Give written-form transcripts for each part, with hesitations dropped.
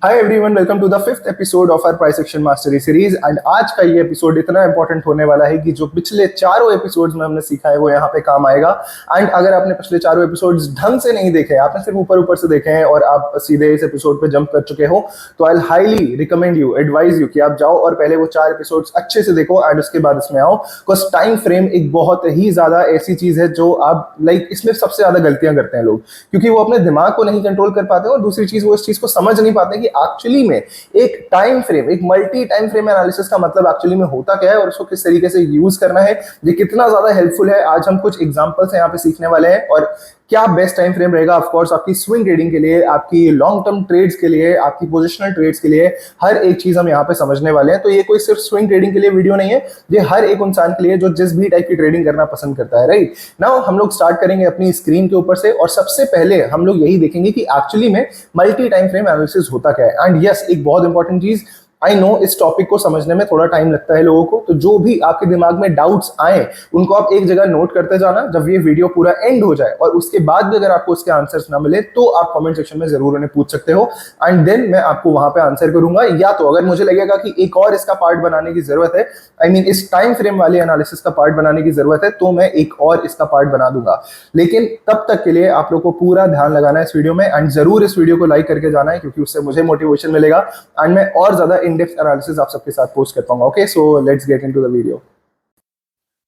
Hi everyone, welcome to the fifth episode of our price action mastery series. And आज का ये episode इतना important होने वाला है कि जो पिछले चारों एपिसोड्स में हमने सीखा है वो यहाँ पे काम आएगा। एंड अगर आपने पिछले चारों एपिसोड्स ढंग से नहीं देखे, आपने सिर्फ ऊपर ऊपर से देखे हैं और आप सीधे इस एपिसोड पे जंप कर चुके हो, तो I highly recommend you, advise you कि आप जाओ और पहले वो 4 एपिसोड्स अच्छे से देखो एंड उसके बाद इसमें आओ। बिकॉज टाइम फ्रेम एक बहुत ही ज्यादा ऐसी चीज है जो आप इसमें सबसे ज्यादा गलतियां करते हैं लोग, क्योंकि वो अपने दिमाग को नहीं कंट्रोल कर पाते और दूसरी चीज वो इस चीज को समझ नहीं पाते कि एक्चुअली में एक टाइम फ्रेम, एक मल्टी टाइम फ्रेम एनालिसिस का मतलब एक्चुअली में होता क्या है और उसको किस तरीके से यूज करना है, ये कितना ज्यादा हेल्पफुल है। आज हम कुछ एग्जांपल्स यहाँ पे सीखने वाले हैं और क्या बेस्ट टाइम फ्रेम रहेगा ऑफ कोर्स आपकी स्विंग ट्रेडिंग के लिए, आपकी लॉन्ग टर्म ट्रेड्स के लिए, आपकी पोजिशनल ट्रेड्स के लिए, हर एक चीज हम यहाँ पे समझने वाले हैं। तो ये कोई सिर्फ स्विंग ट्रेडिंग के लिए वीडियो नहीं है, ये हर एक इंसान के लिए जो जिस भी टाइप की ट्रेडिंग करना पसंद करता है। राइट नाउ हम लोग स्टार्ट करेंगे अपनी स्क्रीन के ऊपर से और सबसे पहले हम लोग यही देखेंगे कि एक्चुअली में मल्टी टाइम फ्रेम एनालिसिस होता क्या है। एंड यस, एक बहुत इंपॉर्टेंट चीज, आई नो इस टॉपिक को समझने में थोड़ा टाइम लगता है लोगों को, तो जो भी आपके दिमाग में डाउट्स आए उनको आप एक जगह नोट करते जाना। जब ये वीडियो पूरा एंड हो जाए और उसके बाद भी अगर आपको उसके आंसर्स ना मिले तो आप कमेंट सेक्शन में जरूर उन्हें पूछ सकते हो एंड देन मैं आपको वहां पे आंसर करूंगा। या तो अगर मुझे लगेगा कि एक और इसका पार्ट बनाने की जरूरत है, आई मीन इस टाइम फ्रेम वाले एनालिसिस का पार्ट बनाने की जरूरत है, तो मैं एक और इसका पार्ट बना दूंगा। लेकिन तब तक के लिए आप लोग को पूरा ध्यान लगाना है इस वीडियो में एंड जरूर इस वीडियो को लाइक करके जाना है, क्योंकि उससे मुझे मोटिवेशन मिलेगा एंड मैं और ज्यादा इन डेप्थ एनालिसिस सबके साथ पोस्ट कर पाऊंगा। Okay, so let's get into the video.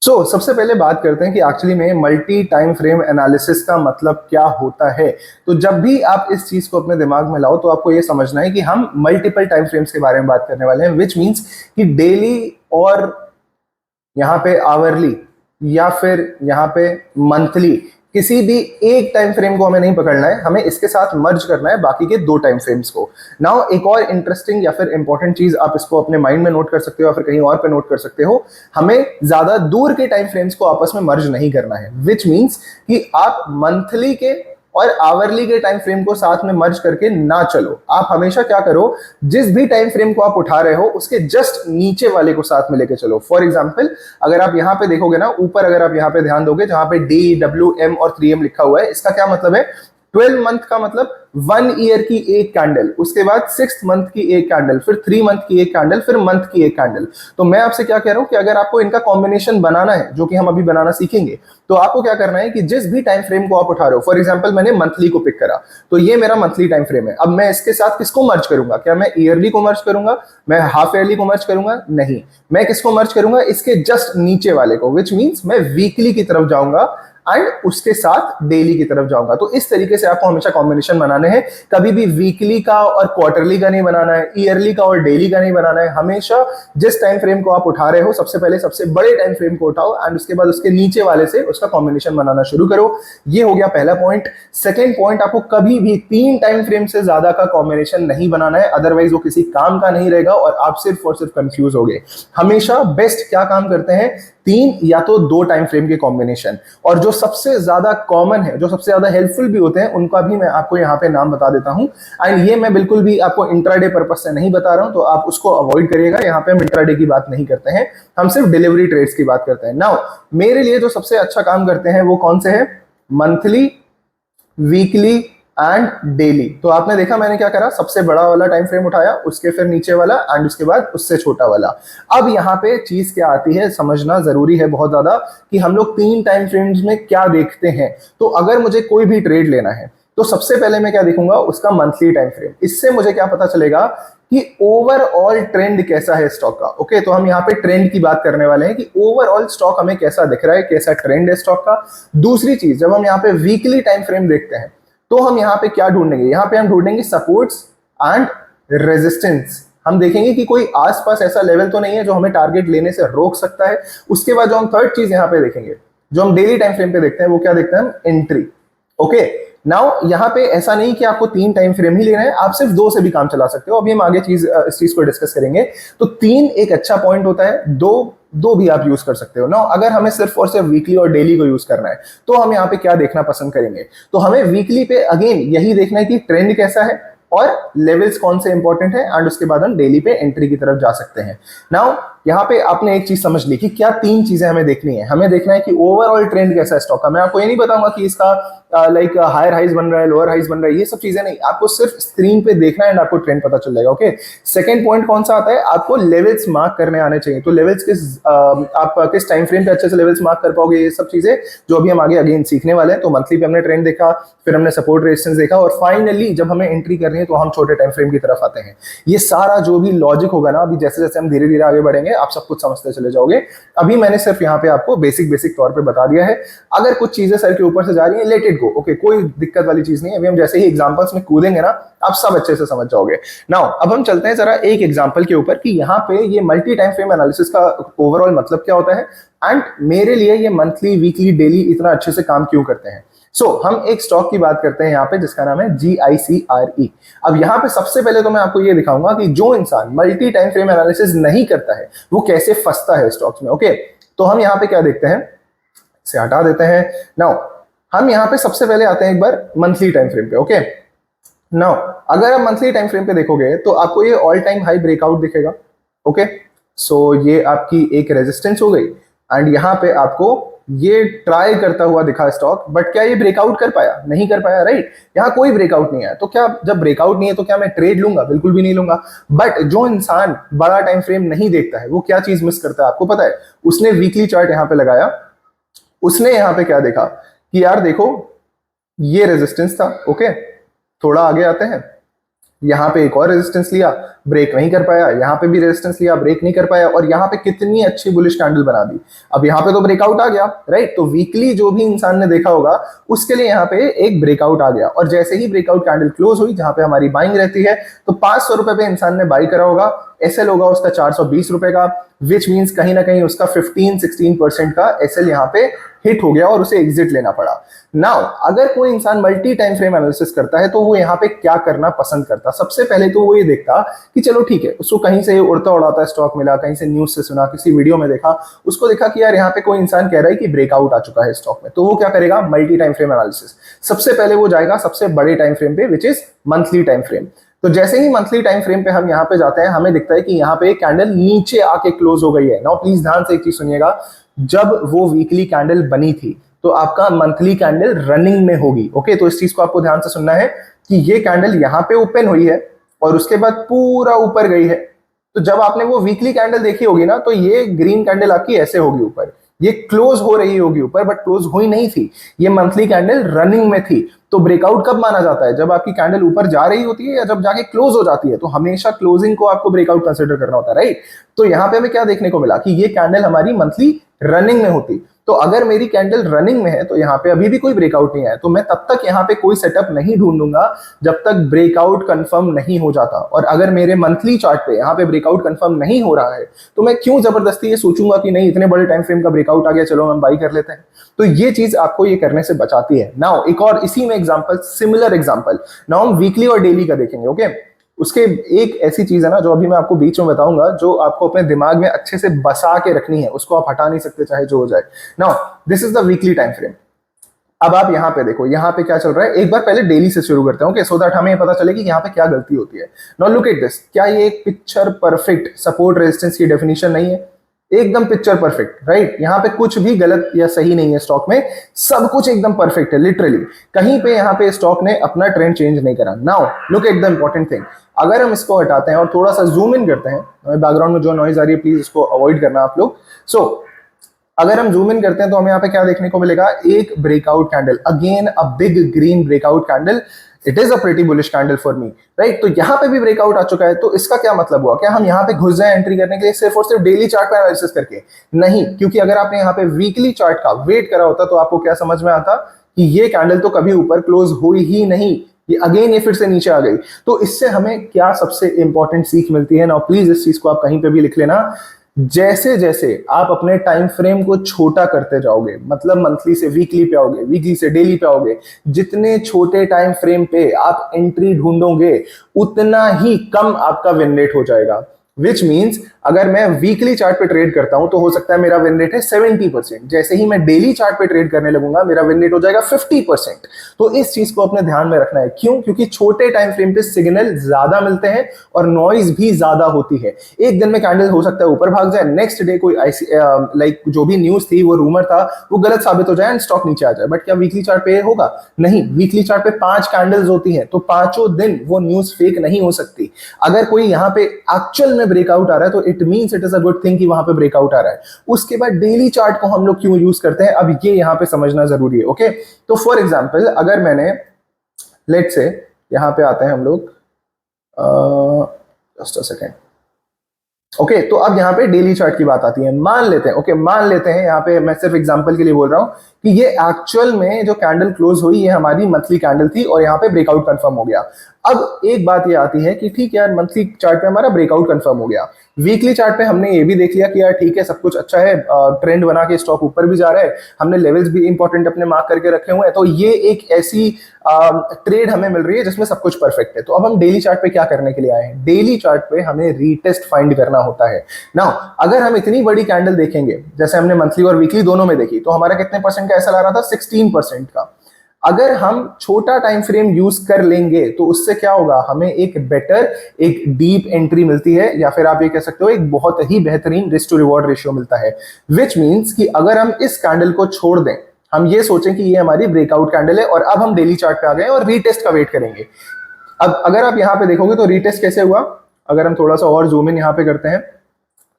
So सबसे पहले बात करते हैं कि एक्चुअली में मल्टी टाइम फ्रेम एनालिसिस का मतलब क्या होता है। तो जब भी आप इस चीज को अपने दिमाग में लाओ तो आपको ये समझना है कि हम मल्टीपल टाइम फ्रेम्स के बारे में बात करने वाले हैं, विच मींस कि डेली और यहाँ पे आवरली या फिर यहाँ पे मंथली, किसी भी एक टाइम फ्रेम को हमें नहीं पकड़ना है, हमें इसके साथ मर्ज करना है बाकी के 2 टाइम फ्रेम्स को। नाउ एक और इंटरेस्टिंग या फिर इंपॉर्टेंट चीज आप इसको अपने माइंड में नोट कर सकते हो या फिर कहीं और पे नोट कर सकते हो, हमें ज्यादा दूर के टाइम फ्रेम्स को आपस में मर्ज नहीं करना है, विच मीन्स कि आप मंथली के और आवरली के टाइम फ्रेम को साथ में मर्ज करके ना चलो। आप हमेशा क्या करो, जिस भी टाइम फ्रेम को आप उठा रहे हो उसके जस्ट नीचे वाले को साथ में लेके चलो। फॉर एग्जांपल अगर आप यहाँ पे देखोगे ना, ऊपर अगर आप यहाँ पे ध्यान दोगे जहां पे DWM और 3M लिखा हुआ है, इसका क्या मतलब है? 12 मंथ का मतलब 1 ईयर की एक कैंडल, उसके बाद 6th मंथ की एक कैंडल, फिर 3 मंथ की एक कैंडल, फिर मंथ की एक कैंडल। तो मैं आपसे क्या कह रहा हूं कि अगर आपको इनका कॉम्बिनेशन बनाना है, जो कि हम अभी बनाना सीखेंगे, तो आपको क्या करना है कि जिस भी टाइम फ्रेम को आप उठा रहे हो, फॉर एग्जांपल मैंने मंथली को पिक करा, तो ये मेरा मंथली टाइम फ्रेम है। अब मैं इसके साथ किसको मर्ज करूंगा? क्या मैं ईयरली को मर्ज करूंगा? मैं हाफ ईयरली को मर्ज करूंगा? नहीं, मैं किसको मर्ज करूंगा? इसके जस्ट नीचे वाले को, विच मीन्स मैं वीकली की तरफ जाऊंगा एंड उसके साथ डेली की तरफ जाऊंगा। तो इस तरीके से आपको हमेशा कॉम्बिनेशन बनाने हैं, कभी भी वीकली का और क्वार्टरली का नहीं बनाना है, ईयरली का और डेली का नहीं बनाना है। हमेशा जिस टाइम फ्रेम को आप उठा रहे हो, सबसे पहले सबसे बड़े टाइम फ्रेम को उठाओ एंड उसके बाद उसके नीचे वाले से उसका कॉम्बिनेशन बनाना शुरू करो। ये हो गया पहला पॉइंट। सेकेंड पॉइंट, आपको कभी भी 3 टाइम फ्रेम से ज्यादा का कॉम्बिनेशन नहीं बनाना है, अदरवाइज वो किसी काम का नहीं रहेगा और आप सिर्फ और सिर्फ कंफ्यूज होगे। हमेशा बेस्ट क्या काम करते हैं? 3 या तो 2 टाइम फ्रेम के कॉम्बिनेशन। और जो सबसे ज्यादा कॉमन है, जो सबसे ज्यादा हेल्पफुल भी होते हैं, उनका भी मैं आपको यहाँ पे नाम बता देता हूं। एंड ये मैं बिल्कुल भी आपको इंट्राडे पर्पस से नहीं बता रहा हूं, तो आप उसको अवॉइड करिएगा। यहाँ पे हम इंट्राडे की बात नहीं करते हैं, हम सिर्फ डिलीवरी ट्रेड्स की बात करते हैं। नाउ मेरे लिए जो सबसे अच्छा काम करते हैं वो कौन से है? Monthly, weekly and daily. तो आपने देखा मैंने क्या करा, सबसे बड़ा वाला टाइम फ्रेम उठाया, उसके फिर नीचे वाला एंड उसके बाद उससे छोटा वाला। अब यहाँ पे चीज क्या आती है, समझना जरूरी है बहुत ज्यादा कि हम लोग 3 टाइम फ्रेम्स में क्या देखते हैं। तो अगर मुझे कोई भी ट्रेड लेना है तो सबसे पहले मैं क्या देखूंगा? उसका मंथली टाइम फ्रेम। इससे मुझे क्या पता चलेगा कि ओवरऑल ट्रेंड कैसा है स्टॉक का। ओके, तो हम यहाँ पे ट्रेंड की बात करने वाले हैं कि ओवरऑल स्टॉक हमें कैसा दिख रहा है, कैसा ट्रेंड है स्टॉक का। दूसरी चीज, जब हम यहाँ पे वीकली टाइम फ्रेम देखते हैं तो हम यहाँ पे क्या ढूंढेंगे? यहाँ पे हम ढूंढेंगे सपोर्ट्स एंड रेजिस्टेंस। हम देखेंगे कि कोई आसपास ऐसा लेवल तो नहीं है जो हमें टारगेट लेने से रोक सकता है। उसके बाद जो हम थर्ड चीज यहाँ पे देखेंगे, जो हम डेली टाइम फ्रेम पे देखते हैं, वो क्या देखते हैं? हम एंट्री। ओके, नाउ यहाँ पे ऐसा नहीं कि आपको 3 टाइम फ्रेम ही लेना है, आप सिर्फ 2 से भी काम चला सकते हो। अभी हम आगे इस चीज को डिस्कस करेंगे। तो 3 एक अच्छा पॉइंट होता है, 2 भी आप यूज कर सकते हो। नाउ अगर हमें सिर्फ और सिर्फ वीकली और डेली को यूज करना है तो हम यहाँ पे क्या देखना पसंद करेंगे? तो हमें वीकली पे अगेन यही देखना है कि ट्रेंड कैसा है और लेवल्स कौन से इंपॉर्टेंट है एंड उसके बाद हम डेली पे एंट्री की तरफ जा सकते हैं। नाउ यहाँ पे आपने एक चीज समझ ली कि क्या तीन चीजें हमें देखनी है। हमें देखना है कि ओवरऑल ट्रेंड कैसा है स्टॉक का। मैं आपको ये नहीं बताऊंगा कि इसका लाइक हायर हाइज बन रहा है, लोअर हाइज बन रहा है, ये सब चीजें नहीं, आपको सिर्फ स्क्रीन पे देखना है एंड आपको ट्रेंड पता चल जाएगा। ओके, सेकंड पॉइंट कौन सा आता है, आपको लेवल्स मार्क करने आने चाहिए। तो लेवल्स किस आप किस टाइम फ्रेम पे अच्छे से लेवल्स मार्क कर पाओगे, ये सब चीजें जो अभी हम आगे अगेन सीखने वाले हैं। तो मंथली पे हमने ट्रेंड देखा, फिर हमने सपोर्ट रेजिस्टेंस देखा, और फाइनली जब हमें एंट्री करनी है तो हम छोटे टाइम फ्रेम की तरफ आते हैं। ये सारा जो भी लॉजिक होगा ना, अभी जैसे जैसे हम धीरे धीरे आगे बढ़ेंगे आप सब कुछ समझते चले जाओगे। अभी मैंने सिर्फ यहाँ पे आपको बेसिक तौर पे बता दिया है। अगर कुछ चीजें सर के ऊपर से जा रही है, लेट इट गो। ओके, कोई दिक्कत वाली चीज नहीं है। अभी हम जैसे ही एग्जांपल्स में कूदेंगे ना, आप सब अच्छे से समझ जाओगे। नाउ अब हम चलते हैं जरा एक एग्जांपल के ऊपर कि यहाँ पे ये मल्टी टाइम फ्रेम एनालिसिस का ओवरऑल मतलब क्या होता है, एंड मेरे लिए ये मंथली, वीकली, डेली इतना अच्छे से काम क्यों करते हैं। हम एक स्टॉक की बात करते हैं यहाँ पे जिसका नाम है GICRE। अब यहाँ पे सबसे पहले तो मैं आपको ये दिखाऊंगा कि जो इंसान मल्टी टाइम फ्रेम एनालिसिस नहीं करता है वो कैसे फंसता है स्टॉक्स में। ओके, तो हम यहाँ पे क्या देखते हैं, इसे हटा देते हैं। नाउ हम यहाँ पे सबसे पहले आते हैं एक बार मंथली टाइम फ्रेम पे। ओके, नाउ अगर आप मंथली टाइम फ्रेम पे देखोगे तो आपको ये ऑल टाइम हाई ब्रेकआउट दिखेगा। ओके, ये आपकी एक रेजिस्टेंस हो गई, एंड यहाँ पे आपको ये ट्राई करता हुआ दिखा स्टॉक, बट क्या ये ब्रेकआउट कर पाया, नहीं कर पाया, राइट। यहाँ कोई ब्रेकआउट नहीं है, तो क्या जब ब्रेकआउट नहीं है तो क्या मैं ट्रेड लूंगा, बिल्कुल भी नहीं लूंगा। बट जो इंसान बड़ा टाइम फ्रेम नहीं देखता है वो क्या चीज मिस करता है, आपको पता है। उसने वीकली चार्ट यहाँ पे लगाया, उसने यहाँ पे क्या देखा कि यार देखो ये रेजिस्टेंस था। ओके, थोड़ा आगे आते हैं, यहाँ पे एक और रेजिस्टेंस लिया, ब्रेक नहीं कर पाया, यहाँ पे भी रेजिस्टेंस लिया, ब्रेक नहीं कर पाया, और यहाँ पे कितनी अच्छी बुलिश कैंडल बना दी। अब यहाँ पे तो ब्रेकआउट आ गया, राइट। तो वीकली जो भी इंसान ने देखा होगा उसके लिए यहाँ पे एक ब्रेकआउट आ गया, और जैसे ही ब्रेकआउट कैंडल क्लोज हुई जहां पे हमारी बाइंग रहती है, तो 500 रुपए पे इंसान ने बाई करा होगा। एसएल होगा उसका 420 रुपए का, विच मीन्स कहीं ना कहीं उसका 15-16% का एसएल यहाँ पे हिट हो गया और उसे एग्जिट लेना पड़ा। नाउ अगर कोई इंसान मल्टी टाइम फ्रेम एनालिसिस करता है तो वो यहाँ पे क्या करना पसंद करता, सबसे पहले तो वो ये देखता कि चलो ठीक है, उसको कहीं से उड़ता उड़ाता स्टॉक मिला, कहीं से न्यूज से सुना, किसी वीडियो में देखा, उसको देखा कि यार यहाँ पे कोई इंसान कह रहा है कि ब्रेकआउट आ चुका है स्टॉक में, तो वो क्या करेगा, मल्टी टाइम फ्रेम एनालिसिस। सबसे पहले वो जाएगा सबसे बड़े टाइम फ्रेम पे, which is monthly time frame. तो जैसे ही मंथली टाइम फ्रेम पे हम यहाँ पे जाते हैं, हमें दिखता है कि यहाँ पे कैंडल नीचे आके क्लोज हो गई है। नाउ प्लीज ध्यान से एक चीज सुनिएगा, जब वो वीकली कैंडल बनी थी तो आपका मंथली कैंडल रनिंग में होगी। ओके, तो इस चीज को आपको ध्यान से सुनना है कि ये कैंडल यहाँ पे ओपन हुई है और उसके बाद पूरा ऊपर गई है। तो जब आपने वो वीकली कैंडल देखी होगी ना, तो ये ग्रीन कैंडल आपकी ऐसे होगी ऊपर, ये क्लोज हो रही होगी ऊपर, बट क्लोज हुई नहीं थी, ये मंथली कैंडल रनिंग में थी। तो ब्रेकआउट कब माना जाता है, जब आपकी कैंडल ऊपर जा रही होती है या जब जाके क्लोज हो जाती है। तो हमेशा क्लोजिंग को आपको ब्रेकआउट कंसिडर करना होता है, राइट। तो यहाँ पे हमें क्या देखने को मिला कि ये कैंडल हमारी मंथली रनिंग में होती। तो अगर मेरी कैंडल रनिंग में है तो यहाँ पे अभी भी कोई ब्रेकआउट नहीं है, तो मैं तब तक यहाँ पे कोई सेटअप नहीं ढूंढूंगा जब तक ब्रेकआउट कंफर्म नहीं हो जाता। और अगर मेरे मंथली चार्ट पे यहाँ पे ब्रेकआउट कंफर्म नहीं हो रहा है तो मैं क्यों जबरदस्ती ये सोचूंगा कि नहीं इतने बड़े टाइम फ्रेम का ब्रेकआउट आ गया, चलो हम बाई कर लेते हैं। तो ये चीज आपको ये करने से बचाती है। नाउ एक और इसी में एग्जांपल, सिमिलर एग्जांपल, नाउ हम वीकली और डेली का देखेंगे। ओके, उसके एक ऐसी चीज है ना जो अभी मैं आपको बीच में बताऊंगा, जो आपको अपने दिमाग में अच्छे से बसा के रखनी है, उसको आप हटा नहीं सकते चाहे जो हो जाए। Now this is the weekly time frame. अब आप यहाँ पे देखो, यहाँ पे क्या चल रहा है, एक बार पहले डेली से शुरू करते हैं। ओके, सो दैट हमें पता चले कि यहाँ पे क्या गलती होती है। नाउ लुक एट दिस, क्या ये एक पिक्चर परफेक्ट सपोर्ट रेजिस्टेंस की डेफिनेशन नहीं है, एकदम पिक्चर परफेक्ट, राइट। यहाँ पे कुछ भी गलत या सही नहीं है स्टॉक में, सब कुछ एकदम परफेक्ट है, लिटरली कहीं पे यहाँ पे स्टॉक ने अपना ट्रेंड चेंज नहीं करा। Now look at the important thing, अगर हम इसको हटाते हैं और थोड़ा सा जूम इन करते हैं, बैकग्राउंड में जो नॉइज आ रही है प्लीज इसको अवॉइड करना आप लोग। अगर हम जूम इन करते हैं तो हमें यहाँ पे क्या देखने को मिलेगा, एक breakout candle, again a big green breakout candle. It is a pretty bullish candle for me, right. तो यहाँ पे भी ब्रेकआउट आ चुका है, तो इसका क्या मतलब हुआ, क्या हम यहाँ पे घुस जाए एंट्री करने के लिए सिर्फ और सिर्फ डेली चार्ट का एनालिसिस करके? नहीं, क्योंकि अगर आपने यहाँ पे वीकली चार्ट का वेट करा होता तो आपको क्या समझ में आता कि ये कैंडल तो कभी ऊपर क्लोज हुई ही नहीं, ये अगेन ये फिर से नीचे आ गई। तो इससे हमें क्या सबसे इंपॉर्टेंट सीख मिलती है ना, प्लीज इस चीज को आप कहीं पे भी लिख लेना। जैसे जैसे आप अपने टाइम फ्रेम को छोटा करते जाओगे, मतलब मंथली से वीकली पे आओगे, वीकली से डेली पे आओगे, जितने छोटे टाइम फ्रेम पे आप एंट्री ढूंढोगे उतना ही कम आपका विन रेट हो जाएगा। विच मीन्स अगर मैं वीकली चार्ट पे ट्रेड करता हूं तो हो सकता है मेरा विन रेट है 70%। जैसे ही मैं डेली चार्ट पे ट्रेड करने लगूंगा मेरा विन रेट हो जाएगा 50%। तो इस चीज को अपने ध्यान में रखना है। क्यों? क्योंकि छोटे टाइम फ्रेम पे सिग्नल ज्यादा मिलते हैं और नॉइज भी ज्यादा होती है। एक दिन में कैंडल हो सकता है ऊपर भाग जाए, नेक्स्ट डे कोई लाइक जो भी न्यूज थी, वो रूमर था, वो गलत साबित हो जाए एंड स्टॉक नीचे आ जाए। बट क्या वीकली चार्ट पे होगा? नहीं। वीकली चार्ट पे 5 कैंडल्स होती हैं, तो पांचों दिन वो न्यूज फेक नहीं हो सकती। अगर कोई यहाँ पे एक्चुअल में ब्रेकआउट आ रहा है तो it means it is a good thing कि वहां पे ब्रेकआउट आ रहा है। उसके बाद डेली चार्ट को हम लोग क्यों यूज करते हैं, अब ये यहाँ पे समझना जरूरी है। ओके, तो फॉर एग्जाम्पल अगर मैंने लेट से यहां पे आते हैं हम लोग, जस्ट अ सेकेंड। ओके, तो अब यहाँ पे डेली चार्ट की बात आती है। मान लेते हैं, मान लेते हैं, यहाँ पे मैं सिर्फ एग्जांपल के लिए बोल रहा हूं कि ये एक्चुअल में जो कैंडल क्लोज हुई ये हमारी मंथली कैंडल थी और यहाँ पे ब्रेकआउट कंफर्म हो गया। अब एक बात ये आती है कि ठीक है यार, मंथली चार्ट पे हमारा ब्रेकआउट कंफर्म हो गया, वीकली चार्ट पे हमने ये भी देख लिया कि यार ठीक है, सब कुछ अच्छा है, ट्रेंड बना के स्टॉक ऊपर भी जा रहा है, हमने लेवल्स भी इंपॉर्टेंट अपने मार्क करके रखे हुए हैं, तो ये एक ऐसी ट्रेड हमें मिल रही है जिसमें सब कुछ परफेक्ट है। तो अब हम डेली चार्ट पे क्या करने के लिए आए हैं? डेली चार्ट पे हमें रीटेस्ट फाइंड करना होता है। नाउ अगर हम इतनी बड़ी कैंडल देखेंगे जैसे हमने मंथली और वीकली दोनों में देखी, तो हमारा कितने परसेंट का एसएल आ रहा था? 16% का। अगर हम छोटा टाइम फ्रेम यूज कर लेंगे तो उससे क्या होगा? हमें एक बेटर, एक डीप एंट्री मिलती है, या फिर आप ये कह सकते हो एक बहुत ही बेहतरीन रिस्क टू रिवॉर्ड रेशियो मिलता है। विच मीन्स कि अगर हम इस कैंडल को छोड़ दें, हम ये सोचें कि ये हमारी ब्रेकआउट कैंडल है और अब हम डेली चार्ट पे आ गए और रीटेस्ट का वेट करेंगे। अब अगर आप यहां पे देखोगे तो रीटेस्ट कैसे हुआ? अगर हम थोड़ा सा और जूम इन यहां पे करते हैं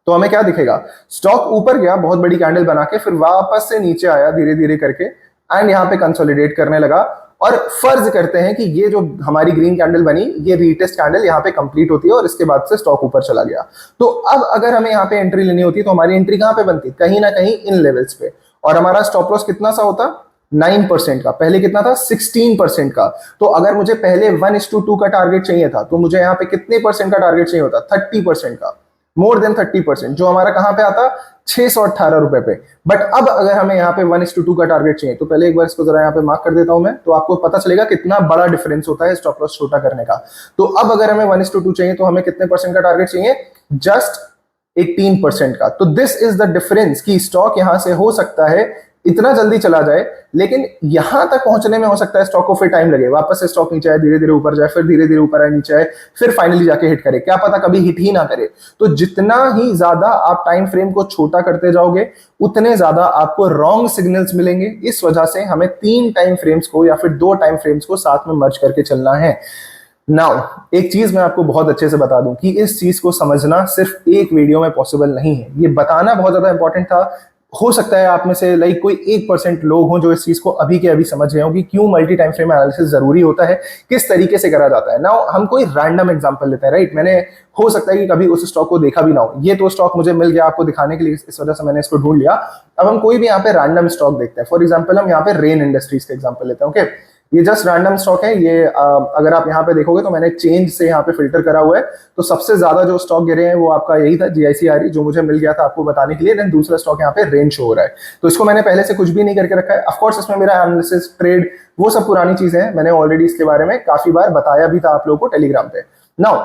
तो हमें क्या दिखेगा? स्टॉक ऊपर गया बहुत बड़ी कैंडल बना के, फिर वापस से नीचे आया धीरे धीरे करके एंड यहाँ पे कंसोलिडेट करने लगा। और फर्ज करते हैं कि ये जो हमारी ग्रीन कैंडल बनी, ये रीटेस्ट कैंडल यहाँ पे कंप्लीट होती है और इसके बाद से स्टॉक ऊपर चला गया। तो अब अगर हमें यहाँ पे एंट्री लेनी होती तो हमारी एंट्री कहाँ पे बनती? कहीं ना कहीं इन लेवल्स पे। और हमारा स्टॉप लॉस कितना सा होता? 9% का। पहले कितना था? 16% का। तो अगर मुझे पहले 1:2 का टारगेट चाहिए था तो मुझे यहाँ पे कितने परसेंट का टारगेट चाहिए होता? 30% का, मोर देन 30%, जो हमारा कहां पे आता? 618 रुपए पे। बट अब अगर हमें यहाँ पे 1:2 का टारगेट चाहिए, तो पहले एक बार इसको जरा यहाँ पे मार्क कर देता हूं मैं, तो आपको पता चलेगा कितना बड़ा डिफरेंस होता है स्टॉप लॉस छोटा करने का। तो अब अगर हमें 1:2 चाहिए तो हमें कितने परसेंट का टारगेट चाहिए? जस्ट 18% का। तो दिस इज द डिफरेंस कि स्टॉक यहां से हो सकता है इतना जल्दी चला जाए, लेकिन यहां तक पहुंचने में हो सकता है स्टॉक को फिर टाइम लगे, वापस से स्टॉक नीचे आए, धीरे धीरे ऊपर जाए, फिर धीरे धीरे ऊपर आए, नीचे आए, फिर फाइनली जाके हिट करे, क्या पता कभी हिट ही ना करे। तो जितना ही ज्यादा आप टाइम फ्रेम को छोटा करते जाओगे उतने ज्यादा आपको रॉन्ग सिग्नल्स मिलेंगे। इस वजह से हमें 3 टाइम फ्रेम्स को या फिर 2 टाइम फ्रेम्स को साथ में मर्ज करके चलना है। नाउ एक चीज मैं आपको बहुत अच्छे से बता दूं कि इस चीज को समझना सिर्फ एक वीडियो में पॉसिबल नहीं है, ये बताना बहुत ज्यादा इंपॉर्टेंट था। हो सकता है आप में से लाइक कोई 1% लोग हों जो इस चीज को अभी के अभी समझ गए हो कि क्यों मल्टी टाइम फ्रेम एनालिसिस जरूरी होता है, किस तरीके से करा जाता है। नाउ हम कोई रैंडम एग्जांपल लेते हैं, राइट? मैंने हो सकता है कि कभी उस स्टॉक को देखा भी ना हो, ये तो स्टॉक मुझे मिल गया आपको दिखाने के लिए, इस वजह से मैंने इसको ढूंढ लिया। अब हम कोई भी यहाँ पे रैंडम स्टॉक देखते हैं। फॉर एग्जाम्पल हम यहाँ पे रेन इंडस्ट्रीज का एग्जाम्पल लेते हैं। ओके, ये जस्ट रैंडम स्टॉक है। ये अगर आप यहाँ पे देखोगे तो मैंने चेंज से यहाँ पे फिल्टर करा हुआ है। तो सबसे ज्यादा जो स्टॉक गिरे हैं वो आपका यही था, GICRE, जो मुझे मिल गया था आपको बताने के लिए। देन दूसरा स्टॉक यहाँ पे रेंज शो हो रहा है, तो इसको मैंने पहले से कुछ भी नहीं करके रखा है। ऑफ कोर्स इसमें मेरा एनालिसिस, ट्रेड, वो सब पुरानी चीजें हैं, मैंने ऑलरेडी इसके बारे में काफी बार बताया भी था आप लोगों को टेलीग्राम पे। नाउ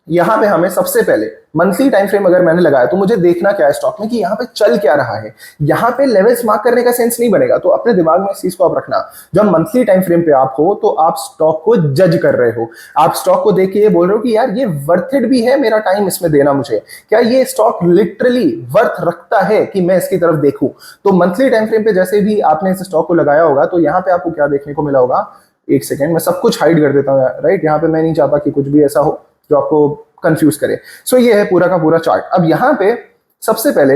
यहाँ पे हमें सबसे पहले मंथली टाइम फ्रेम अगर मैंने लगाया तो मुझे देखना क्या है स्टॉक में कि यहाँ पे चल क्या रहा है। यहाँ पे लेवल्स मार्क करने का सेंस नहीं बनेगा, तो अपने दिमाग में इस चीज को आप रखना। जब मंथली टाइम फ्रेम पे आप हो तो आप स्टॉक को जज कर रहे हो, आप स्टॉक को देख के ये बोल रहे हो कि यार ये वर्थ इट भी है मेरा टाइम इसमें देना मुझे, क्या ये स्टॉक लिटरली वर्थ रखता है कि मैं इसकी तरफ देखूं। तो मंथली टाइम फ्रेम पे जैसे भी आपने इस स्टॉक को लगाया होगा तो यहाँ पे आपको क्या देखने को मिला होगा? एक सेकेंड, मैं सब कुछ हाइड कर देता हूँ, राइट? यहाँ पे मैं नहीं चाहता कि कुछ भी ऐसा हो जो आपको कंफ्यूज करे। सो ये है पूरा का पूरा चार्ट। अब यहाँ पे सबसे पहले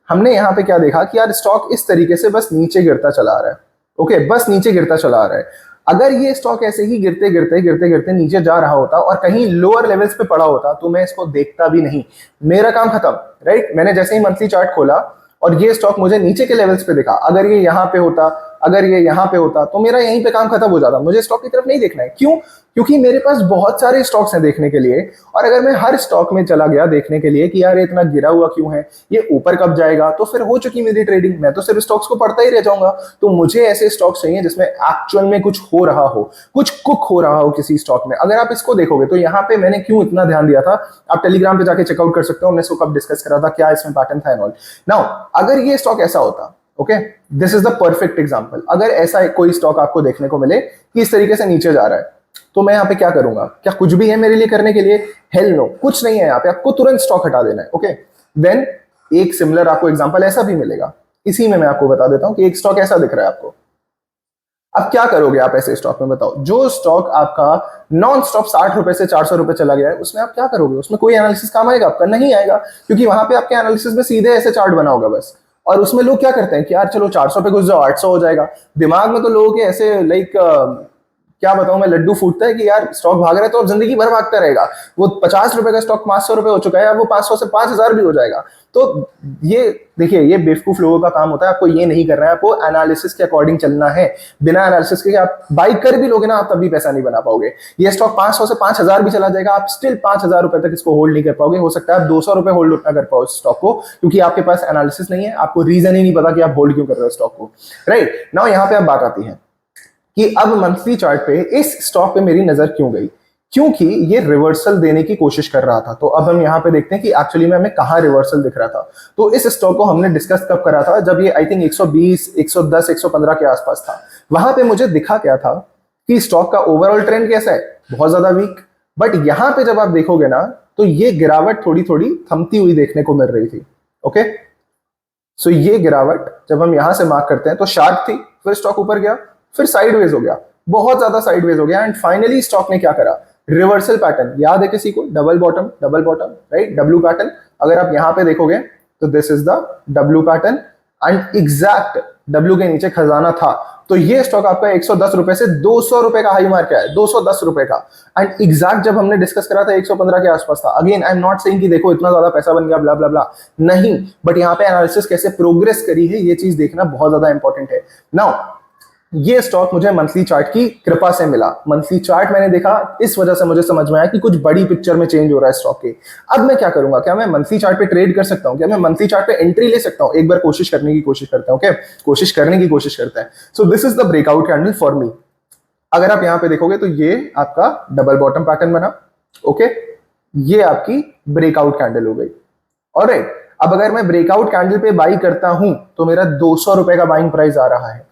हमने यहाँ पे क्या देखा कि यार स्टॉक इस तरीके से बस नीचे गिरता चला आ रहा है। ओके, बस नीचे गिरता चला आ रहा है। अगर ये स्टॉक ऐसे ही गिरते गिरते गिरते गिरते नीचे जा रहा होता और कहीं लोअर लेवल्स पे पड़ा होता तो मैं इसको देखता भी नहीं, मेरा काम खत्म, राइट? मैंने जैसे ही मंथली चार्ट खोला और ये स्टॉक मुझे नीचे के लेवल्स पे दिखा, अगर ये यहाँ पे होता, अगर ये यहाँ पे होता तो मेरा यहीं पे काम खत्म हो जाता, मुझे स्टॉक की तरफ नहीं देखना है। क्यों? क्योंकि मेरे पास बहुत सारे स्टॉक्स हैं देखने के लिए, और अगर मैं हर स्टॉक में चला गया देखने के लिए कि यार ये इतना गिरा हुआ क्यों है, ये ऊपर कब जाएगा, तो फिर हो चुकी मेरी ट्रेडिंग, मैं तो सिर्फ स्टॉक्स को पढ़ता ही रह जाऊंगा। तो मुझे ऐसे स्टॉक्स चाहिए जिसमें एक्चुअल में कुछ हो रहा हो, कुछ कुक हो रहा हो किसी स्टॉक में। अगर आप इसको देखोगे तो यहाँ पे मैंने क्यों इतना ध्यान दिया था, आप टेलीग्राम पे जाके चेकआउट कर सकते हो, हमने इसको कब डिस्कस करा था, क्या इसमें पैटर्न था एंड ऑल। नाउ अगर ये स्टॉक ऐसा होता, okay, this is the perfect example, अगर ऐसा कोई स्टॉक आपको देखने को मिले कि इस तरीके से नीचे जा रहा है, तो मैं यहाँ पे क्या करूंगा? क्या कुछ भी है मेरे लिए करने के लिए? हेल नो, कुछ नहीं है यहाँ पे, आपको तुरंत स्टॉक हटा देना है। ओके, देन एक सिमिलर आपको एग्जांपल ऐसा भी मिलेगा, इसी में मैं आपको बता देता हूं कि एक स्टॉक ऐसा दिख रहा है आपको। अब क्या करोगे आप ऐसे स्टॉक में? बताओ, जो स्टॉक आपका नॉन स्टॉप 60 रुपए से 400 रुपए चला गया है, उसमें आप क्या करोगे? उसमें कोई एनालिसिस काम आएगा आपका? नहीं आएगा, क्योंकि वहां पे आपके एनालिसिस में सीधे ऐसे चार्ट बना होगा बस। और उसमें लोग क्या करते हैं कि यार चलो 400 पे घुस जाओ, 800 हो जाएगा। दिमाग में तो लोगों के ऐसे लाइक क्या बताऊं मैं, लड्डू फूटता है कि यार स्टॉक भाग रहा है तो अब जिंदगी भर भागता रहेगा। वो 50 रुपए का स्टॉक 500 रुपए हो चुका है, अब वो 500 से 5000 भी हो जाएगा। तो ये देखिए, ये बेवकूफ लोगों का काम होता है, आपको ये नहीं करना है, आपको एनालिसिस के अकॉर्डिंग चलना है। बिना एनालिसिस के आप बाई कर भी लोगे ना, आप तब भी पैसा नहीं बना पाओगे। ये स्टॉक 500 से 5000 भी चला जाएगा, आप स्टिल 5000 रुपए तक इसको होल्ड नहीं कर पाओगे। हो सकता है आप 200 रुपए होल्ड ना कर पाओ स्टॉक को, क्योंकि आपके पास एनालिसिस नहीं है, आपको रीजन ही नहीं पता कि आप होल्ड क्यों कर रहे हो स्टॉक को। राइट नाउ यहाँ पे अब बात आती है कि अब मंथली चार्ट पे इस स्टॉक पे मेरी नजर क्यों गई? क्योंकि ये रिवर्सल देने की कोशिश कर रहा था। तो अब हम यहाँ पे देखते हैं कि एक्चुअली में हमें कहाँ रिवर्सल दिख रहा था। तो इस स्टॉक को हमने डिस्कस कब करा था? जब ये आई थिंक 120, 110, 115 के आसपास था। वहां पे मुझे दिखा क्या था कि स्टॉक का ओवरऑल ट्रेंड कैसा है, बहुत ज्यादा वीक। बट यहाँ पे जब आप देखोगे ना, तो ये गिरावट थोड़ी थोड़ी थमती हुई देखने को मिल रही थी। ओके, सो ये गिरावट जब हम यहां से मार्क करते हैं तो शार्प थी, फिर स्टॉक ऊपर गया, फिर साइडवेज हो गया, बहुत ज्यादा साइडवेज हो गया, एंड फाइनली स्टॉक ने क्या करा? Reversal pattern. याद है किसी को? Double bottom, right, W pattern. अगर आप यहां पे देखोगे तो this is the W pattern, and exact W के नीचे खजाना था। तो ये स्टॉक आपका 110 रुपए से 200 रुपए का हाई मार्क है, 210 रुपए का। एंड एग्जैक्ट जब हमने डिस्कस करा था 115 के आसपास था। Again I am not saying कि देखो इतना ज्यादा पैसा बन गया ब्ला ब्ला ब्ला, नहीं, बट यहाँ पे एनालिसिस कैसे प्रोग्रेस करी है ये चीज देखना बहुत ज्यादा इंपॉर्टेंट है। नाउ ये स्टॉक मुझे मंथली चार्ट की कृपा से मिला। मंथली चार्ट मैंने देखा, इस वजह से मुझे समझ में आया कि कुछ बड़ी पिक्चर में चेंज हो रहा है स्टॉक के। अब मैं क्या करूंगा? क्या मैं मंथली चार्ट पे ट्रेड कर सकता हूं? क्या मैं मंथली चार्ट पे एंट्री ले सकता हूं? एक बार कोशिश करने की कोशिश करते हैं। ओके, कोशिश करने की कोशिश करते हैं। So this is the breakout candle for me. अगर आप यहां पे देखोगे तो ये आपका डबल बॉटम पैटर्न बना। ओके, ये आपकी ब्रेकआउट कैंडल हो गई। ऑलराइट, अब अगर मैं ब्रेकआउट कैंडल पे बाई करता हूं तो मेरा 200 रुपए का बाइंग प्राइस आ रहा है,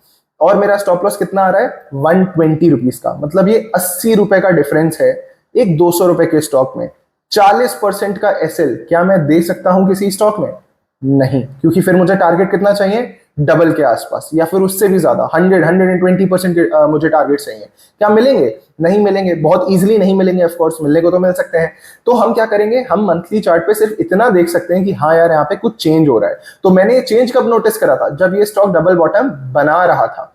और मेरा स्टॉप लॉस कितना आ रहा है? 120 रुपीज का। मतलब ये 80 रुपए का डिफरेंस है एक 200 रुपए के स्टॉक में। 40% का एसएल क्या मैं दे सकता हूं किसी स्टॉक में? नहीं, क्योंकि फिर मुझे टारगेट कितना चाहिए? डबल के आसपास, या फिर उससे भी ज्यादा, 100-120% मुझे टारगेट चाहिए। क्या मिलेंगे? नहीं मिलेंगे, बहुत इजीली नहीं मिलेंगे। ऑफ कोर्स मिलने को तो मिल सकते हैं। तो हम क्या करेंगे? हम मंथली चार्ट पे सिर्फ इतना देख सकते हैं कि हाँ यार यहाँ पे कुछ चेंज हो रहा है। तो मैंने ये चेंज कब नोटिस करा था? जब ये स्टॉक डबल बॉटम बना रहा था।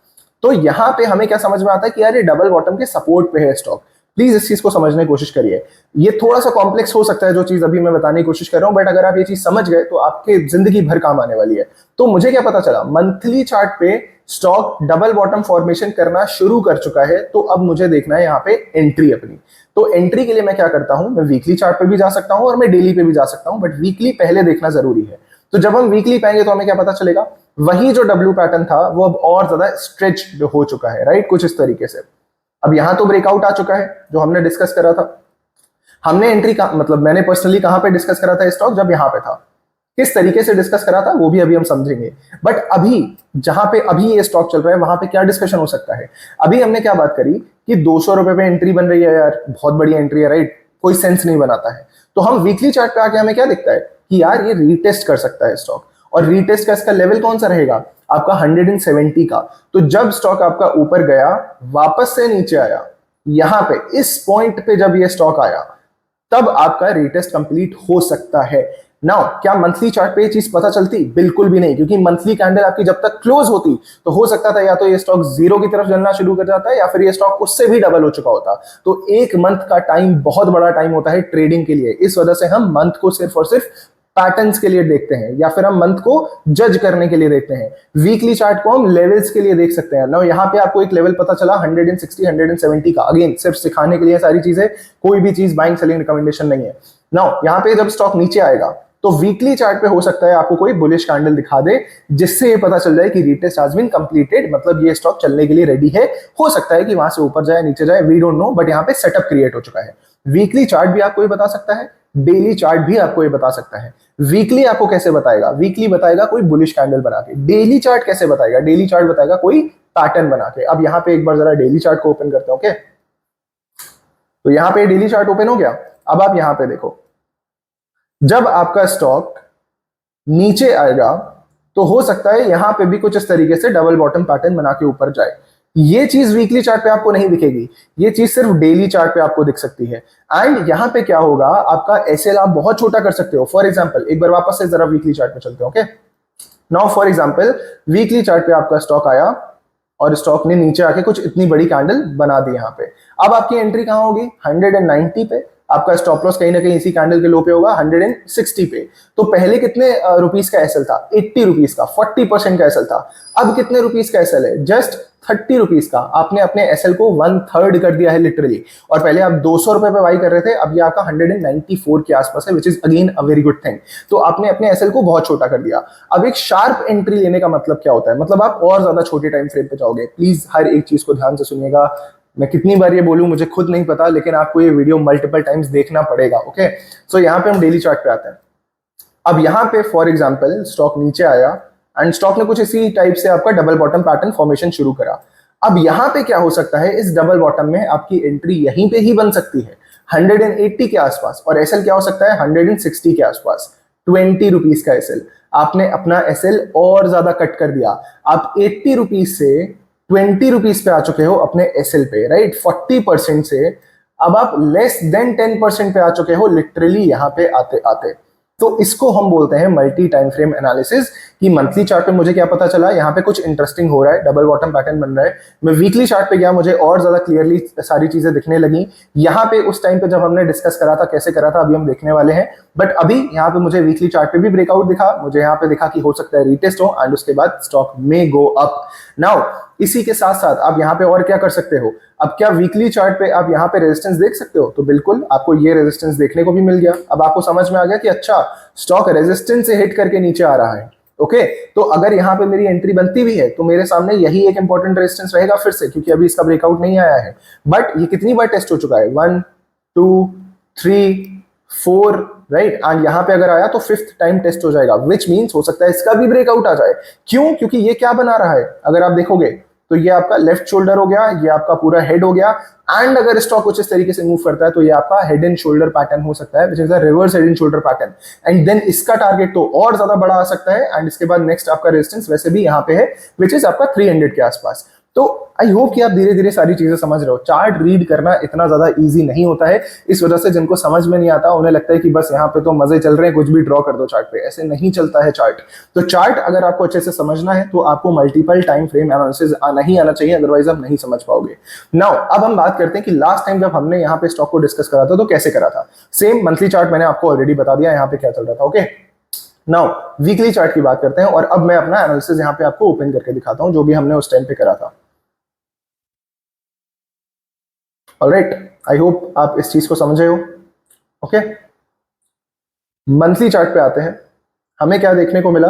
तो यहाँ पे हमें क्या समझ में आता है कि यार ये डबल बॉटम के सपोर्ट पे है स्टॉक। प्लीज इस चीज को समझने की कोशिश करिए। ये थोड़ा सा कॉम्प्लेक्स हो सकता है जो चीज अभी मैं बताने की कोशिश कर रहा हूं, बट अगर आप ये चीज समझ गए तो आपके जिंदगी भर काम आने वाली है। तो मुझे क्या पता चला? मंथली चार्ट पे स्टॉक डबल बॉटम फॉर्मेशन करना शुरू कर चुका है। तो अब मुझे देखना है यहाँ पे एंट्री अपनी। तो एंट्री के लिए मैं क्या करता हूं? मैं वीकली चार्ट पे भी जा सकता हूं और मैं डेली पे भी जा सकता हूं, बट वीकली पहले देखना जरूरी है। तो जब हम वीकली पाएंगे तो हमें क्या पता चलेगा? वही जो डब्ल्यू पैटर्न था वो अब और ज्यादा स्ट्रेच हो चुका है, राइट, कुछ इस तरीके से। अब यहां तो ब्रेकआउट आ चुका है जो हमने डिस्कस करा था। हमने एंट्री का मतलब मैंने पर्सनली कहां पे डिस्कस करा था स्टॉक? जब यहां पे था। किस तरीके से डिस्कस करा था वो भी अभी हम समझेंगे। बट अभी जहां पे अभी ये स्टॉक चल रहा है वहां पे क्या डिस्कशन हो सकता है? अभी हमने क्या बात करी कि 200 रुपए पे एंट्री बन रही है, यार बहुत बड़ी एंट्री है, राइट, कोई सेंस नहीं बनाता है। तो हम वीकली चार्ट पे आके हमें क्या दिखता है कि यार ये रीटेस्ट कर सकता है स्टॉक, और रीटेस्ट का इसका लेवल कौन सा रहेगा? आपका 170 का। तो जब स्टॉक आपका ऊपर गया, वापस से नीचे आया, यहां पे इस पॉइंट पे जब ये स्टॉक आया, तब आपका रीटेस्ट कंप्लीट हो सकता है। नाउ क्या मंथली चार्ट पे ये चीज पता चलती? बिल्कुल भी नहीं, क्योंकि मंथली कैंडल आपकी जब तक क्लोज होती तो हो सकता था या तो ये स्टॉक जीरो की तरफ चलना शुरू कर जाता है, या फिर ये स्टॉक उससे भी डबल हो चुका होता। तो एक मंथ का टाइम बहुत बड़ा टाइम होता है ट्रेडिंग के लिए। इस वजह से हम मंथ को सिर्फ और सिर्फ पैटर्न्स के लिए देखते हैं, या फिर हम मंथ को जज करने के लिए देखते हैं। वीकली चार्ट को हम लेवल्स के लिए देख सकते हैं। ना यहाँ पे आपको एक लेवल पता चला 160 170 का, अगेन सिर्फ सिखाने के लिए सारी चीजें, कोई भी चीज बाइंग सेलिंग रिकमेंडेशन नहीं है। नाउ यहाँ पे जब स्टॉक नीचे आएगा तो वीकली चार्ट पे हो सकता है आपको कोई बुलिश कैंडल दिखा दे, जिससे ये पता चल जाए कि रीटेस्ट हैज बीन कंप्लीटेड, मतलब ये स्टॉक चलने के लिए रेडी है। हो सकता है कि वहां से ऊपर जाए नीचे जाए, वी डोंट नो, बट यहाँ पे सेटअप क्रिएट हो चुका है। वीकली चार्ट भी आपको ये बता सकता है, डेली चार्ट भी आपको ये बता सकता है। वीकली आपको कैसे बताएगा? वीकली बताएगा कोई बुलिश कैंडल बना के। डेली चार्ट कैसे बताएगा? डेली चार्ट बताएगा कोई पैटर्न बना के। अब यहाँ पे एक बार जरा डेली चार्ट को ओपन करते हैं। ओके, तो यहाँ पे डेली चार्ट ओपन हो गया। अब आप यहाँ पे देखो, जब आपका स्टॉक नीचे आएगा तो हो सकता है यहां पे भी कुछ इस तरीके से डबल बॉटम पैटर्न बना के ऊपर जाए। ये चीज वीकली चार्ट पे आपको नहीं दिखेगी, ये चीज सिर्फ डेली चार्ट पे आपको दिख सकती है। एंड यहां पे क्या होगा, आपका एसएल आप बहुत छोटा कर सकते हो। फॉर एग्जांपल एक बार वापस से जरा वीकली चार्ट पे चलते हैं। Okay, now for example weekly chart पे आपका स्टॉक आया और स्टॉक ने नीचे आके कुछ इतनी बड़ी कैंडल बना दी यहाँ पे। अब आपकी एंट्री कहां होगी? 190 पे। आपका स्टॉप लॉस कहीं ना कहीं इसी कैंडल के लो पे होगा 160 पे। तो पहले कितने रुपीस का एसएल था? 80 रुपीस का, 40% का एसएल था। अब कितने रुपीस का एसएल है? जस्ट 30 रुपीस का। आपने अपने एसएल को 1/3 कर दिया है लिटरली। और पहले आप 200 रुपए पे बाई कर रहे थे, अब ये आपका 194 के आसपास है, which is again a very good thing. तो आपने अपने एसएल को बहुत छोटा कर दिया। अब एक शार्प एंट्री लेने का मतलब क्या होता है? मतलब आप और ज्यादा छोटे टाइम फ्रेम पे जाओगे। प्लीज हर एक चीज को ध्यान से सुनिएगा। मैं कितनी बार ये बोलूं मुझे खुद नहीं पता, लेकिन आपको ये वीडियो मल्टीपल टाइम्स देखना पड़ेगा। ओके, सो यहाँ पे हम डेली चार्ट पे आते हैं। अब यहाँ पे फॉर एग्जांपल स्टॉक नीचे आया एंड स्टॉक ने कुछ इसी टाइप से आपका डबल बॉटम पैटर्न फॉर्मेशन शुरू करा। अब यहाँ पे क्या हो सकता है, इस डबल बॉटम में आपकी एंट्री यहीं पे ही बन सकती है 180 के आसपास, और एसएल क्या हो सकता है 160 के आसपास। 20 रुपीस का एसएल, आपने अपना एसएल और ज्यादा कट कर दिया। आप 80 रुपीज से 20 रुपीज पे आ चुके हो अपने एसएल पे, राइट? 40% से अब आप लेस देन 10% पे आ चुके हो लिटरली यहाँ पे आते आते। तो इसको हम बोलते हैं मल्टी टाइम फ्रेम एनालिसिस। कि मंथली चार्ट पे मुझे क्या पता चला, यहाँ पे कुछ इंटरेस्टिंग हो रहा है, डबल बॉटम पैटर्न बन रहा है। मैं वीकली चार्ट पे गया, मुझे और ज्यादा क्लियरली सारी चीजें दिखने लगी। यहाँ पे उस टाइम पे जब हमने डिस्कस करा था कैसे करा था, अभी हम देखने वाले हैं। बट अभी यहाँ पे मुझे वीकली चार्ट पे भी ब्रेकआउट दिखा, मुझे यहाँ पे दिखा कि हो सकता है रीटेस्ट हो एंड उसके बाद स्टॉक में गो अप। नाउ इसी के साथ साथ आप यहाँ पे और क्या कर सकते हो? अब क्या वीकली चार्ट पे आप यहाँ पे रेजिस्टेंस देख सकते हो? तो बिल्कुल, आपको ये रेजिस्टेंस देखने को भी मिल गया। अब आपको समझ में आ गया कि अच्छा स्टॉक रेजिस्टेंस से हिट करके नीचे आ रहा है। ओके, तो अगर यहाँ पे मेरी एंट्री बनती भी है तो मेरे सामने यही एक इंपॉर्टेंट रेजिस्टेंस रहेगा फिर से, क्योंकि अभी इसका ब्रेकआउट नहीं आया है। बट ये कितनी बार टेस्ट हो चुका है? 1 2 3 4, राइट? एंड यहाँ पे अगर आया तो 5th टाइम टेस्ट हो जाएगा, विच मीन्स हो सकता है इसका भी ब्रेकआउट आ जाए। क्यों? क्योंकि ये क्या बना रहा है, अगर आप देखोगे तो ये आपका लेफ्ट शोल्डर हो गया, ये आपका पूरा हेड हो गया। एंड अगर स्टॉक कुछ इस तरीके से मूव करता है तो ये आपका हेड एंड शोल्डर पैटर्न हो सकता है, which is the reverse head and shoulder pattern. And then इसका टारगेट तो और ज्यादा बड़ा आ सकता है। एंड इसके बाद नेक्स्ट आपका रेजिस्टेंस वैसे भी यहाँ पे है, विच इज आपका 300 के आसपास। तो आई होप कि आप धीरे धीरे सारी चीजें समझ रहे हो। चार्ट रीड करना इतना ज्यादा इजी नहीं होता है, इस वजह से जिनको समझ में नहीं आता उन्हें लगता है कि बस यहाँ पे तो मजे चल रहे हैं, कुछ भी ड्रॉ कर दो चार्ट पे। ऐसे नहीं चलता है चार्ट। तो चार्ट अगर आपको अच्छे से समझना है तो आपको मल्टीपल टाइम फ्रेम एनालिसिस आना ही आना चाहिए, अदरवाइज आप नहीं समझ पाओगे। नाउ अब हम बात करते हैं कि लास्ट टाइम जब हमने यहाँ पे स्टॉक को डिस्कस करा था तो कैसे करा था। सेम मंथली चार्ट मैंने आपको ऑलरेडी बता दिया यहाँ पे क्या चल रहा था। ओके, नाउ वीकली चार्ट की बात करते हैं, और अब मैं अपना एनालिसिस यहाँ पे आपको ओपन करके दिखाता हूँ जो भी हमने उस टाइम पे करा था। ऑलराइट, आई होप आप इस चीज को समझे हो। ओके, मंथली चार्ट पे आते हैं। हमें क्या देखने को मिला?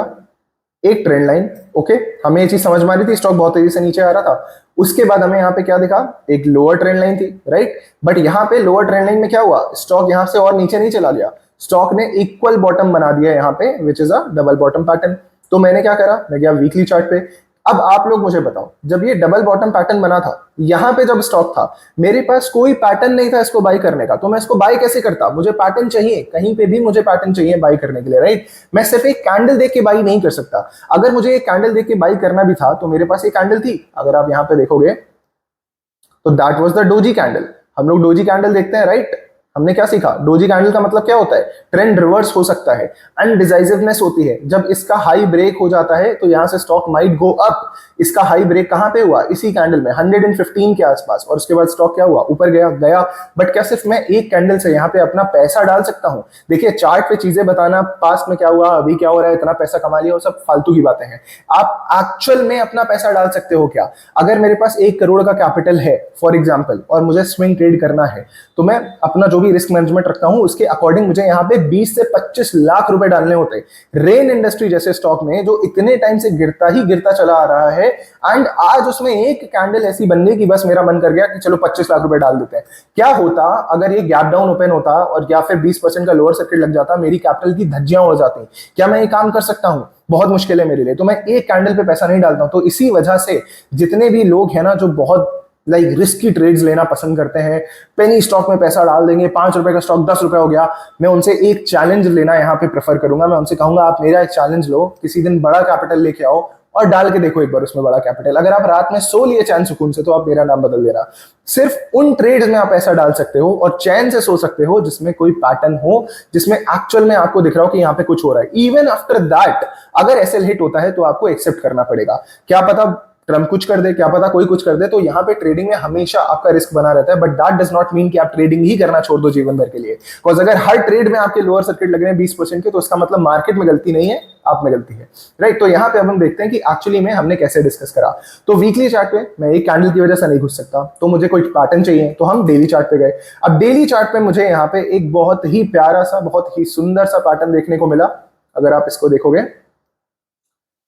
एक ट्रेंड लाइन। ओके, हमें ये चीज समझ में आ रही थी, स्टॉक बहुत तेजी से नीचे आ रहा था। उसके बाद हमें यहाँ पे क्या दिखा? एक लोअर ट्रेंड लाइन थी, राइट? बट यहाँ पे लोअर ट्रेंड लाइन में क्या हुआ? स्टॉक यहाँ से और नीचे नहीं चला गया, स्टॉक ने इक्वल बॉटम बना दिया यहाँ पे, which is a double bottom pattern. तो मैंने क्या करा? मैं गया वीकली चार्ट पे। अब आप लोग मुझे बताओ, जब ये डबल बॉटम पैटर्न बना था, यहां पे जब स्टॉक था, मेरे पास कोई पैटर्न नहीं था इसको बाई करने का, तो मैं इसको बाई कैसे करता? मुझे पैटर्न चाहिए, कहीं पे भी मुझे पैटर्न चाहिए बाई करने के लिए, राइट? मैं सिर्फ एक कैंडल देख के बाई नहीं कर सकता। अगर मुझे एक कैंडल देख के बाई करना भी था तो मेरे पास एक कैंडल थी, अगर आप यहां पे देखोगे तो that was the doji candle. हम लोग डोजी कैंडल देखते हैं, राइट? हमने क्या सीखा, डोजी कैंडल का मतलब क्या होता है, ट्रेंड रिवर्स हो सकता है, अनडिसाइसिवनेस होती है। जब इसका हाई ब्रेक हो जाता है तो यहां से स्टॉक माइट गो अप। इसका हाई ब्रेक कहां पे हुआ, इसी कैंडल में 115 के आसपास, और उसके बाद स्टॉक क्या हुआ, ऊपर गया। बट क्या सिर्फ मैं एक कैंडल से यहां पे अपना पैसा डाल सकता हूं? देखिए चार्ट पे चीजें बताना, पास्ट में क्या हुआ, अभी क्या हो रहा है, इतना पैसा कमा लिया, वो सब फालतू की बातें हैं। आप एक्चुअल में अपना पैसा डाल सकते हो क्या? अगर मेरे पास 1 करोड़ का कैपिटल है फॉर एग्जाम्पल, और मुझे स्विंग ट्रेड करना है, तो मैं अपना जो भी रिस्क मैनेजमेंट रखता हूं उसके अकॉर्डिंग मुझे यहाँ पे 20 से 25 लाख रुपए डालने होते हैं। रेन इंडस्ट्री जैसे स्टॉक में जो इतने टाइम से गिरता ही गिरता चला आ रहा है, एंड आज उसमें एक कैंडल ऐसी बन गई कि बस मेरा मन कर गया कि चलो 25 लाख रुपए डाल देते हैं। क्या होता अगर ये गैप डाउन ओपन होता और या फिर 20% का लोअर सर्किट लग जाता, मेरी कैपिटल की धज्जियां हो जाती। क्या मैं ये काम कर सकता हूं? बहुत मुश्किल है मेरे लिए। तो मैं एक कैंडल पे पैसा नहीं डालता हूं। तो इसी वजह से जितने भी लोग हैं ना जो बहुत रिस्की ट्रेड्स लेना पसंद करते हैं, पेनी स्टॉक में पैसा डाल देंगे, 5 रुपए का स्टॉक 10 रुपए हो गया, मैं उनसे एक चैलेंज लेना यहाँ पे प्रेफर करूंगा। मैं उनसे कहूंगा आप मेरा एक चैलेंज लो, किसी दिन बड़ा कैपिटल लेके आओ और डाल के देखो एक बार उसमें बड़ा कैपिटल। अगर आप रात में सो लिए चैन सुकून से, तो आप मेरा नाम बदल देना। सिर्फ उन ट्रेड्स में आप पैसा डाल सकते हो और चैन से सो सकते हो जिसमें कोई पैटर्न हो, जिसमें एक्चुअल में आपको दिख रहा हो कि यहाँ पे कुछ हो रहा है। इवन आफ्टर दैट अगर एसएल हिट होता है तो आपको एक्सेप्ट करना पड़ेगा। क्या पता ट्रम्प कुछ कर दे, क्या पता कोई कुछ कर दे। तो यहाँ पे ट्रेडिंग में हमेशा आपका रिस्क बना रहता है, but that does not mean कि आप ट्रेडिंग ही करना छोड़ दो जीवन भर के लिए। बिकॉज अगर हर ट्रेड में आपके लोअर सर्किट लग रहे हैं 20% के, तो उसका मतलब मार्केट में गलती नहीं है, आप में गलती है, राइट। तो यहाँ पे अब हम देखते हैं कि एक्चुअली में हमने कैसे डिस्कस करा। तो वीकली चार्ट पे मैं एक कैंडल की वजह से नहीं घुस सकता, तो मुझे कोई पैटर्न चाहिए, तो हम डेली चार्ट पे गए। अब डेली चार्ट पे मुझे यहाँ पे एक बहुत ही प्यारा सा, बहुत ही सुंदर सा पैटर्न देखने को मिला। अगर आप इसको देखोगे,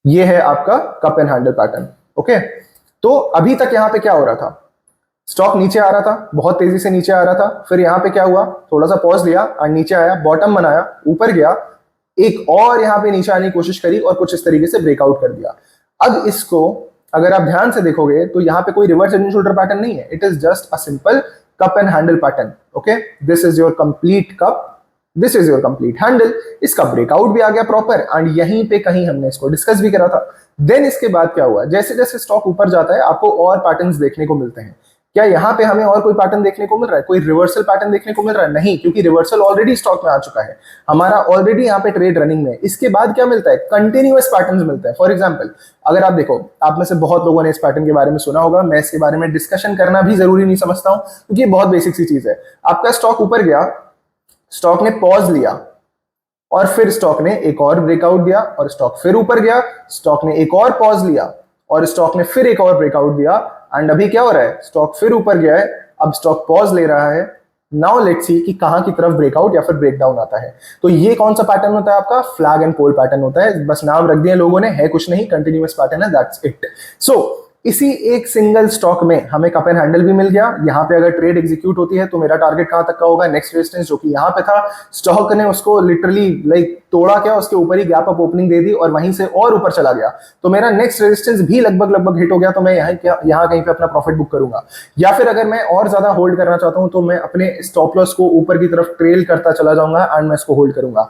ये है आपका cup and handle pattern, okay. तो अभी तक यहां पे क्या हो रहा था, स्टॉक नीचे आ रहा था, बहुत तेजी से नीचे आ रहा था, फिर यहां पे क्या हुआ, थोड़ा सा पॉज लिया और नीचे आया, बॉटम बनाया, ऊपर गया, एक और यहां पे नीचे आने की कोशिश करी और कुछ इस तरीके से ब्रेकआउट कर दिया। अब इसको अगर आप ध्यान से देखोगे तो यहां पे कोई reverse head and shoulder pattern नहीं है, it is just a simple cup and handle pattern, okay. This is your complete cup, this is your complete handle. इसका ब्रेकआउट भी आ गया प्रॉपर, एंड यहीं पे कहीं हमने इसको डिस्कस भी करा था। देन इसके बाद क्या हुआ, जैसे जैसे स्टॉक ऊपर जाता है आपको और पैटर्न्स देखने को मिलते हैं। क्या यहाँ पे हमें और कोई पैटर्न देखने को मिल रहा है, कोई रिवर्सल पैटर्न देखने को मिल रहा है? नहीं, क्योंकि रिवर्सल ऑलरेडी स्टॉक में आ चुका है, हमारा ऑलरेडी यहाँ पे ट्रेड रनिंग में। इसके बाद क्या मिलता है, कंटिन्यूअस पैटर्न्स मिलते हैं। फॉर एग्जांपल अगर आप देखो, आप में से बहुत लोगों ने इस पैटर्न के बारे में सुना होगा, मैं इसके बारे में डिस्कशन करना भी जरूरी नहीं समझता हूं, क्योंकि ये बहुत बेसिक सी चीज है। आपका स्टॉक ऊपर गया, स्टॉक ने पॉज लिया, और फिर स्टॉक ने एक और ब्रेकआउट दिया, और स्टॉक फिर ऊपर गया, स्टॉक ने एक और पॉज लिया, और स्टॉक ने फिर एक और ब्रेकआउट दिया, एंड अभी क्या हो रहा है, स्टॉक फिर ऊपर गया है, अब स्टॉक पॉज ले रहा है। नाउ लेट्स सी कि कहां की तरफ ब्रेकआउट या फिर ब्रेकडाउन आता है। तो ये कौन सा पैटर्न होता है, आपका फ्लैग एंड पोल पैटर्न होता है। बस नाम रख दिया लोगों ने, है कुछ नहीं, कंटिन्यूअस पैटर्न है, दैट्स इट। सो इसी एक सिंगल स्टॉक में हमें कप एंड हैंडल भी मिल गया। यहाँ पे अगर ट्रेड एग्जीक्यूट होती है तो मेरा टारगेट कहां तक का होगा, नेक्स्ट रेजिस्टेंस जो कि यहाँ पे था। स्टॉक ने उसको लिटरली तोड़ा, क्या उसके ऊपर ही गैप अप ओपनिंग दे दी और वहीं से और ऊपर चला गया। तो मेरा नेक्स्ट रेजिस्टेंस भी लगभग हिट हो गया। तो मैं यहाँ कहीं पे अपना प्रॉफिट बुक करूंगा। या फिर अगर मैं और ज्यादा होल्ड करना चाहता हूं तो मैं अपने स्टॉप लॉस को ऊपर की तरफ ट्रेल करता चला जाऊंगा एंड मैं इसको होल्ड करूंगा।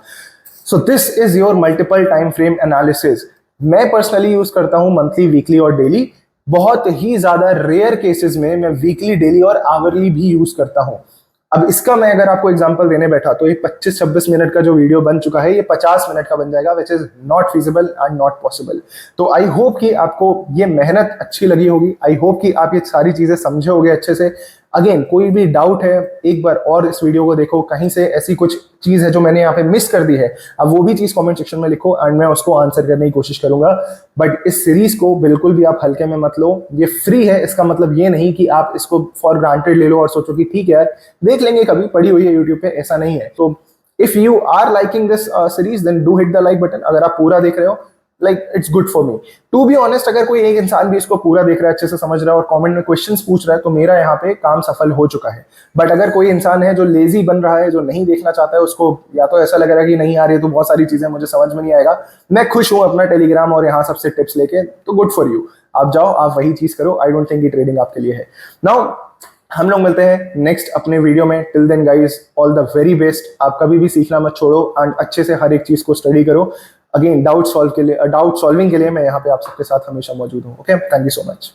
So this is your multiple time frame analysis. मैं पर्सनली यूज करता हूं मंथली, वीकली और डेली। बहुत ही ज्यादा रेयर केसेस में मैं वीकली, डेली और आवरली भी यूज करता हूं। अब इसका मैं अगर आपको एग्जांपल देने बैठा तो ये 25-26 मिनट का जो वीडियो बन चुका है, ये 50 मिनट का बन जाएगा, which is not feasible and not possible. तो आई होप कि आपको ये मेहनत अच्छी लगी होगी। आई होप कि आप ये सारी चीजें समझे होगे अच्छे से। अगेन कोई भी डाउट है, एक बार और इस वीडियो को देखो, कहीं से ऐसी कुछ चीज है जो मैंने यहाँ पे मिस कर दी है, अब वो भी चीज कमेंट सेक्शन में लिखो एंड मैं उसको आंसर करने की कोशिश करूंगा। बट इस सीरीज को बिल्कुल भी आप हल्के में मत लो। ये फ्री है, इसका मतलब ये नहीं कि आप इसको फॉर ग्रांटेड ले लो और सोचो कि ठीक है यार देख लेंगे, कभी पड़ी हुई है यूट्यूब पे, ऐसा नहीं है। तो if you are liking this series then do hit the like button. अगर आप पूरा देख रहे हो, like it's good for me. To be honest, अगर कोई एक इंसान भी इसको पूरा देख रहा है, अच्छे से समझ रहा है और कमेंट में क्वेश्चंस पूछ रहा है, तो मेरा यहाँ पे काम सफल हो चुका है। बट अगर कोई इंसान है जो लेजी बन रहा है, जो नहीं देखना चाहता है, उसको या तो ऐसा लग रहा है कि नहीं आ रही है तो बहुत सारी चीजें मुझे समझ में नहीं आएगा, मैं खुश हूं अपना टेलीग्राम और यहाँ सबसे टिप्स लेके, तो गुड फॉर यू। आप जाओ, आप वही चीज करो। आई डोंट थिंक ये ट्रेडिंग आपके लिए है। नाउ हम लोग मिलते हैं नेक्स्ट अपने वीडियो में। Till then guys, all the very best. आप कभी भी सीखना मत छोड़ो एंड अच्छे से हर एक चीज को स्टडी करो। अगेन डाउट सॉल्विंग के लिए मैं यहाँ पे आप सबके साथ हमेशा मौजूद हूँ। Okay, thank you so much.